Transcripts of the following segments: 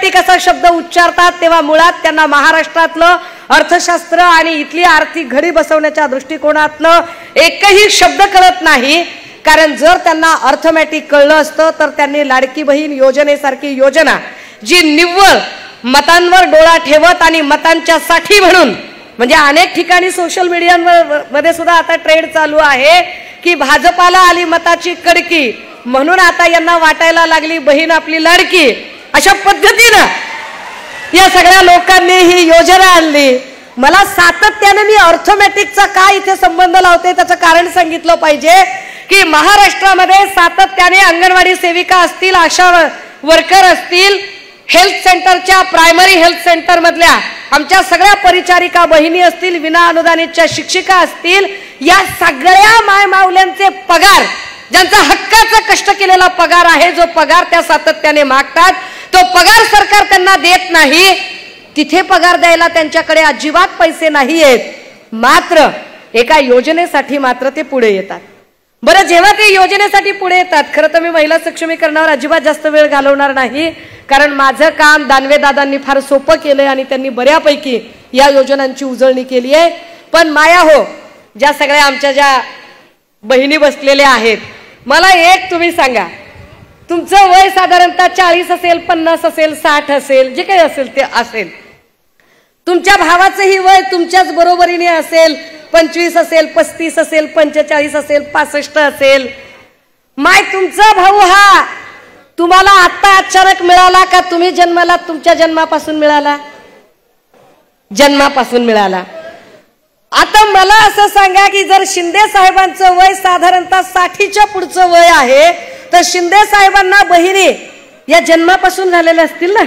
ऑर्थोमॅटिक असा शब्द उच्चारतात तेव्हा मुळात त्यांना महाराष्ट्रातलं अर्थशास्त्र आणि इथली आर्थिक घडी बसवण्याच्या दृष्टिकोनातनं एकही शब्द कळत नाही. कारण जर त्यांना अर्थमॅटिक कळलं असतं तर त्यांनी लाडकी बहीण योजनेसारखी योजना जी निव्वळ मतांवर डोळा ठेवत आणि मतांच्या साठी म्हणून, म्हणजे अनेक ठिकाणी सोशल मीडियामध्ये सुद्धा आता ट्रेंड चालू आहे की भाजपाला आली मताची कडकी म्हणून आता यांना वाटायला लागली बहीण आपली लाडकी, अशा पद्धतीनं या सगळ्या लोकांनी ही योजना आणली. मला सातत्याने मी अर्थमॅटिकचा काय इथे संबंध लावते त्याचं कारण सांगितलं पाहिजे की महाराष्ट्रामध्ये सातत्याने अंगणवाडी सेविका असतील, आशा वर्कर असतील, हेल्थ सेंटरच्या प्रायमरी हेल्थ सेंटर मधल्या आमच्या सगळ्या परिचारिका बहिणी असतील, विना अनुदानितच्या शिक्षिका असतील, या सगळ्या मायमाऊल्यांचे पगार, ज्यांचा हक्काचा कष्ट केलेला पगार आहे, जो पगार त्या सातत्याने मागतात तो पगार सरकार त्यांना देत नाही. तिथे पगार द्यायला त्यांच्याकडे अजिबात पैसे नाही आहेत. मात्र एका योजनेसाठी मात्र ते पुढे येतात. बरं, जेव्हा ते योजनेसाठी पुढे येतात, खरं तर मी महिला सक्षमीकरणावर अजिबात जास्त वेळ घालवणार नाही, कारण माझं काम दानवे दादांनी फार सोपं केलंय आणि त्यांनी बऱ्यापैकी या योजनांची उजळणी केली आहे. पण माया हो, ज्या सगळ्या आमच्या ज्या बहिणी बसलेल्या आहेत, मला एक तुम्ही सांगा, तुमचं वय साधारणतः 40 असेल, 50 असेल, 60 असेल, जे काही असेल ते असेल. तुमच्या भावाचंही वय तुमच्याच बरोबरीने असेल, 25 असेल, 35 असेल, 45 असेल, 65 असेल. माय तुमचा भाऊ हा तुम्हाला आता अचानक मिळाला का तुम्ही जन्माला तुमच्या जन्मापासून मिळाला? जन्मापासून मिळाला. आता मला असं सांगा की जर शिंदे साहेबांचं वय साधारणतः 60च्या पुढचं वय आहे तर शिंदे साहेबांना बहिणी या जन्मापासून झालेल्या असतील ना.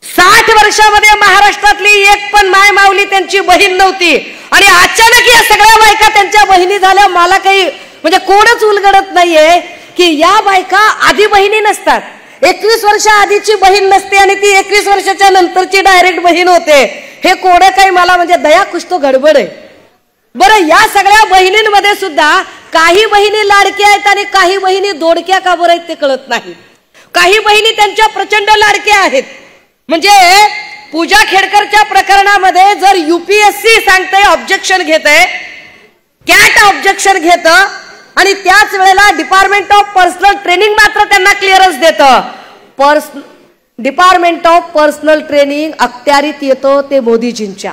60 वर्षामध्ये महाराष्ट्रातली एक पण माय माऊली त्यांची बहीण नव्हती आणि अचानक या सगळ्या बायका त्यांच्या बहिणी झाल्या. मला काही म्हणजे कोणच उलगडत नाहीये की या बायका आधी बहिणी नसतात. 21 वर्ष आधीची बहीण नसते आणि ती 21 वर्षाच्या नंतरची डायरेक्ट बहीण होते. हे कोणं काही मला म्हणजे दया कुछ तो गडबड आहे. बरं, या सगळ्या बहिणींमध्ये सुद्धा काही बहिणी लाडक्या आहेत आणि काही बहिणी दोडक्या का बरं आहेत ते कळत नाही. काही बहिणी त्यांच्या प्रचंड लाडक्या आहेत. म्हणजे पूजा खेडकरच्या प्रकरणामध्ये जर UPSC सांगते ऑब्जेक्शन घेते, कॅट ऑब्जेक्शन घेत आणि त्याच वेळेला डिपार्टमेंट ऑफ पर्सनल ट्रेनिंग मात्र त्यांना क्लिअरन्स देतं. डिपार्टमेंट ऑफ पर्सनल ट्रेनिंग अखत्यारीत येतो ते मोदीजींच्या,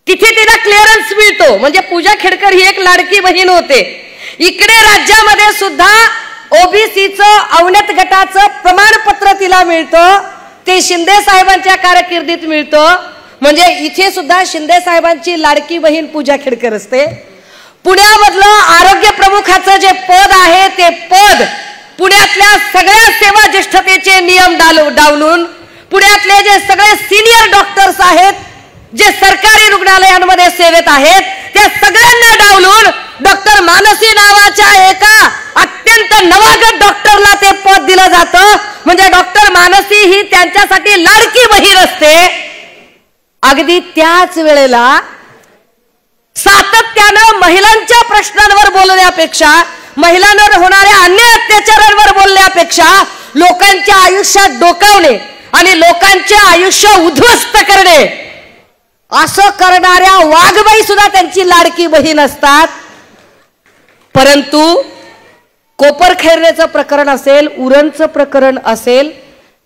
तिथे तिला क्लिअरन्स मिळतो. म्हणजे पूजा खेडकर ही एक लाडकी बहीण होते. इकडे राज्यामध्ये सुद्धा ओबीसीचं अवनत गटाचं प्रमाणपत्र तिला मिळतं, ते शिंदे साहेबांच्या कारकिर्दीत मिळतं. म्हणजे इथे सुद्धा शिंदे साहेबांची लाडकी बहीण पूजा खेडकर असते. पुण्यामधलं आरोग्य प्रमुखाचं जे पद आहे ते पद पुण्यातल्या सगळ्या सेवा ज्येष्ठतेचे नियम डावलून, पुण्यातले जे सगळे सिनियर डॉक्टर्स आहेत जे सरकारी रुग्णालयांमध्ये सेवेत आहेत त्या सगळ्यांना डावलून डॉक्टर मानसी नावाच्या एका अत्यंत नवागत डॉक्टरला ते पद दिलं जातं. म्हणजे डॉक्टर मानसी ही त्यांच्यासाठी लाडकी बहीण असते. अगदी त्याच वेळेला सातत्यानं महिलांच्या प्रश्नांवर बोलण्यापेक्षा, महिलांवर होणाऱ्या अन्याय अत्याचारांवर बोलण्यापेक्षा लोकांच्या आयुष्यात डोकावणे आणि लोकांचे आयुष्य उद्ध्वस्त करणे असं करणाऱ्या वाघबाई सुद्धा त्यांची लाडकी बहीण असतात. परंतु कोपरखैरनेचं प्रकरण असेल, उरणचं प्रकरण असेल,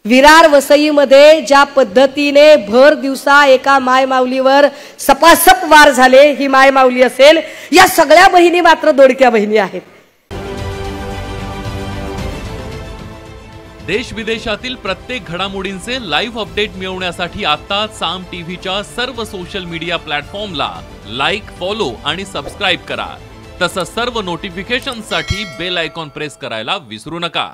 विरार वसईमध्ये ज्या पद्धतीने भर दिवसा एका मायमाऊलीवर सपासप वार झाले, ही मायमाऊली असेल, या सगळ्या बहिणी मात्र दोडक्या बहिणी आहेत. देश विदेशातील प्रत्येक घडामोडींचे लाईव्ह अपडेट मिळवण्यासाठी आता साम टीव्हीच्या सर्व सोशल मीडिया प्लॅटफॉर्मला लाईक, फॉलो आणि सबस्क्राईब करा. तसंच सर्व नोटिफिकेशनसाठी बेल आयकॉन प्रेस करायला विसरू नका.